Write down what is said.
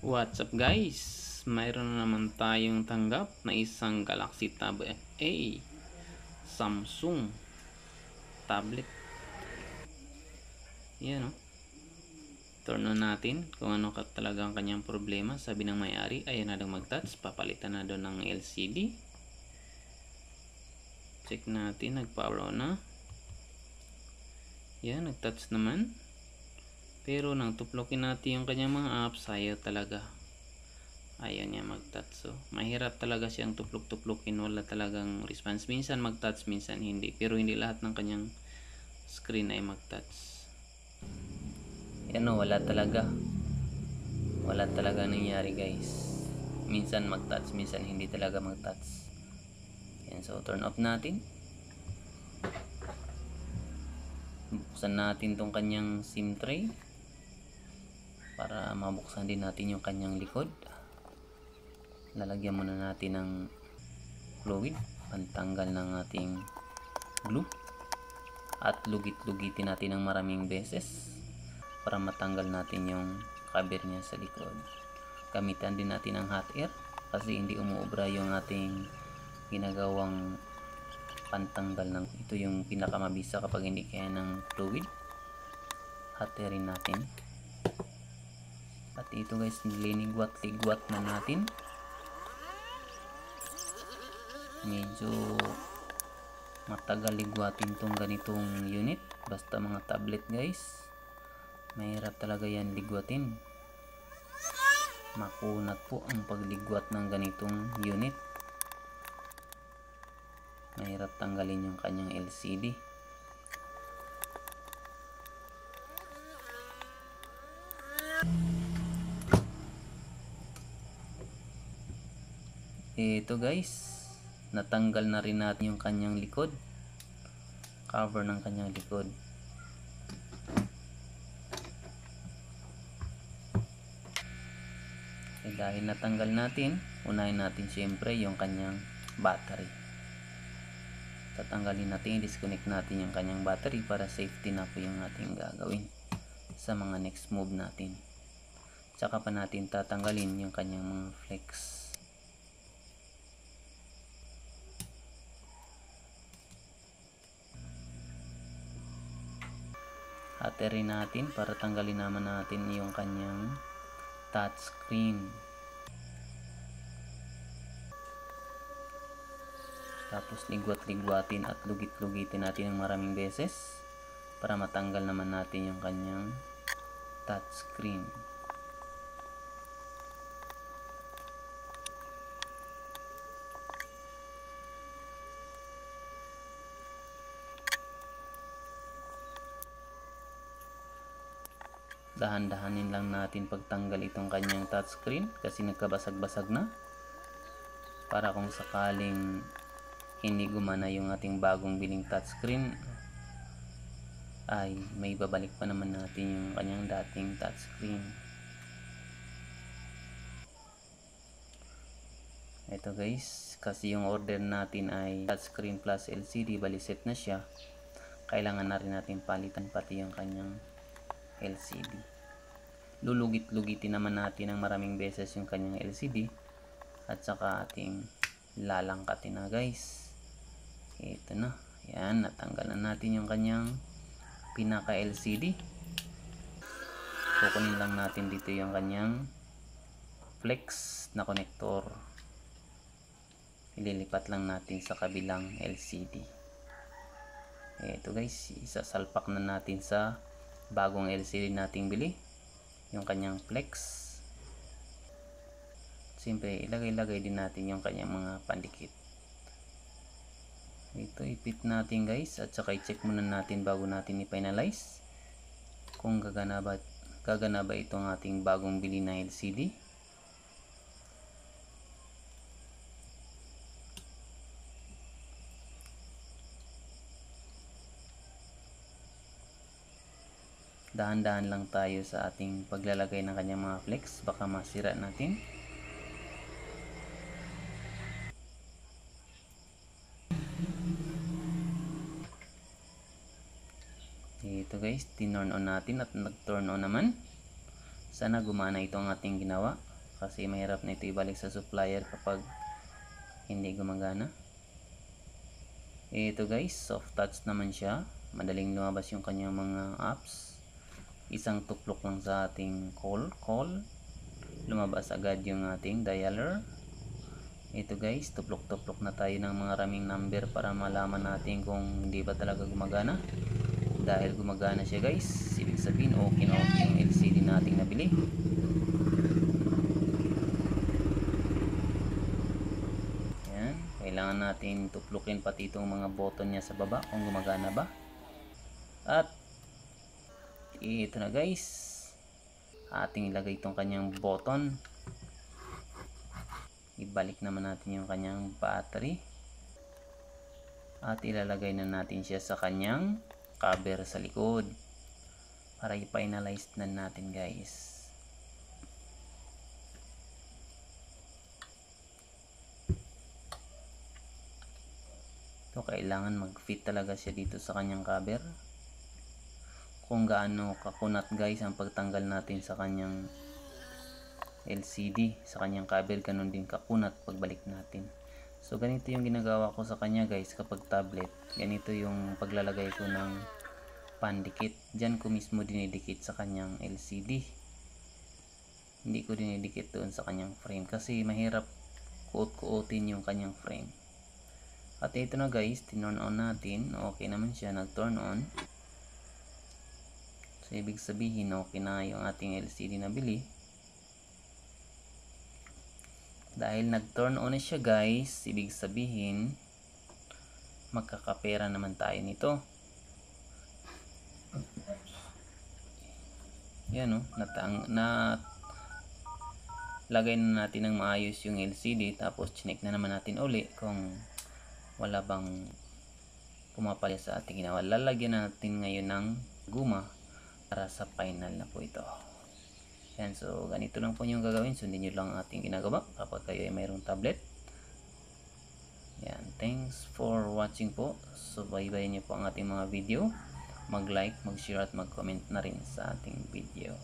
What's up guys? Mayroon na naman tayong tanggap na isang Galaxy Tab FA Samsung tablet. Yan o. Turn on natin kung ano ka talagang kanyang problema. Sabi ng may-ari, ayan na daw mag-touch. Papalitan na doon ng LCD. Check natin, nag-power on na. Yan, nag-touch naman. Pero nang tuplokin natin yung kanyang mga apps, ayaw talaga. Ayaw niya mag-touch. So, mahirap talaga siyang tuplok-tuplokin. Wala talagang response. Minsan mag-touch, minsan hindi. Pero hindi lahat ng kanyang screen ay mag-touch. Yan o, wala talaga. Wala talaga nangyari guys. Minsan mag-touch, minsan hindi talaga mag-touch. Yan, so turn off natin. Buksan natin tong kanyang SIM tray para mabuksan din natin yung kanyang likod. Lalagyan muna natin ng fluid, pantanggal ng ating glue, at lugit-lugitin natin ng maraming beses para matanggal natin yung cover niya sa likod. Gamitan din natin ng hot air kasi hindi umuobra yung ating ginagawang pantanggal ng ito, yung pinakamabisa kapag hindi kaya ng fluid. Hot airin natin. At ito guys, linigwat-ligwat na natin. Medyo matagal ligwatin tong ganitong unit. Basta mga tablet guys, mahirap talaga yan ligwatin. Makunat po ang pagligwat ng ganitong unit. Mahirap tanggalin yung kanyang LCD. Ito guys, natanggal na rin natin yung kanyang likod, cover ng kanyang likod. Dahil natanggal natin, unahin natin syempre yung kanyang battery. Tatanggalin natin, disconnect natin yung kanyang battery para safety na po yung ating gagawin sa mga next move natin. Tsaka pa natin tatanggalin yung kanyang mga flex. Hot-airin natin para tanggalin naman natin yung kanyang touch screen. Tapos ligwat-ligwatin at lugit-lugitin natin ng maraming beses para matanggal naman natin yung kanyang touch screen. Dahan-dahanin lang natin pagtanggal itong kanyang touchscreen kasi nagkabasag-basag na, para kung sakaling hindi gumana yung ating bagong biling touchscreen ay may babalik pa naman natin yung kanyang dating touchscreen. Ito guys, kasi yung order natin ay touchscreen plus LCD, bali set na siya. Kailangan na rin natin palitan pati yung kanyang LCD. Lulugit-lugitin naman natin ng maraming beses yung kanyang LCD at saka ating lalangkatin na guys. Ito na, yan, natanggal na natin yung kanyang pinaka LCD. Kukunin lang natin dito yung kanyang flex na connector, ililipat lang natin sa kabilang LCD. Ito guys, isasalpak na natin sa bagong LCD nating bili yung kanyang flex. Siyempre ilagay-lagay din natin yung kanyang mga pandikit. Ito ipit natin guys, at saka i-check muna natin bago natin i-finalize kung gagana ba itong ating bagong bili na LCD. Dahan-dahan lang tayo sa ating paglalagay ng kanyang mga flex, baka masira natin. Ito guys, tinurn on natin at nag-turn on naman. Sana gumana ito ang ating ginawa. kasi mahirap na ito ibalik sa supplier kapag hindi gumagana. Ito guys, soft touch naman siya, madaling lumabas yung kanyang mga apps. Isang tuplok lang sa ating call, lumabas agad yung ating dialer. Ito guys, tuplok-tuplok na tayo ng mga raming number para malaman natin kung hindi ba talaga gumagana. Dahil gumagana siya guys, ibig sabihin okay na okay yung LCD nating nabili. Yan, kailangan natin tuplukin pati itong mga button niya sa baba kung gumagana ba. At ito na guys, ating ilagay itong kanyang button. Ibalik naman natin yung kanyang battery at ilalagay na natin siya sa kanyang cover sa likod para i-finalize na natin guys. So kailangan mag-fit talaga siya dito sa kanyang cover. Kung gaano kakunat guys ang pagtanggal natin sa kanyang LCD, sa kanyang cover, ganun din kakunat pagbalik natin. So ganito yung ginagawa ko sa kanya guys kapag tablet. Ganito yung paglalagay ko ng pandikit. Diyan ko mismo dinidikit sa kanyang LCD. Hindi ko dinidikit doon sa kanyang frame kasi mahirap kuot-kuotin yung kanyang frame. At ito na guys, tinurn on natin. Okay naman siya, nag-turn on. So ibig sabihin okay na yung ating LCD na bili. Dahil nag-turn on na siya guys, ibig sabihin magkakapera naman tayo nito. Yan o, lagay na natin ng maayos yung LCD, tapos chinek na naman natin uli kung wala bang pumapalit sa ating ginawa. Lalagyan natin ngayon ng guma para sa final na po ito. Yan, so ganito lang po yung gagawin. Sundin nyo lang ang ating ginagawa kapag kayo ay mayroong tablet. Yan, thanks for watching po. Subaybayan nyo po ang ating mga video. Mag-like, mag-share at mag-comment na rin sa ating video.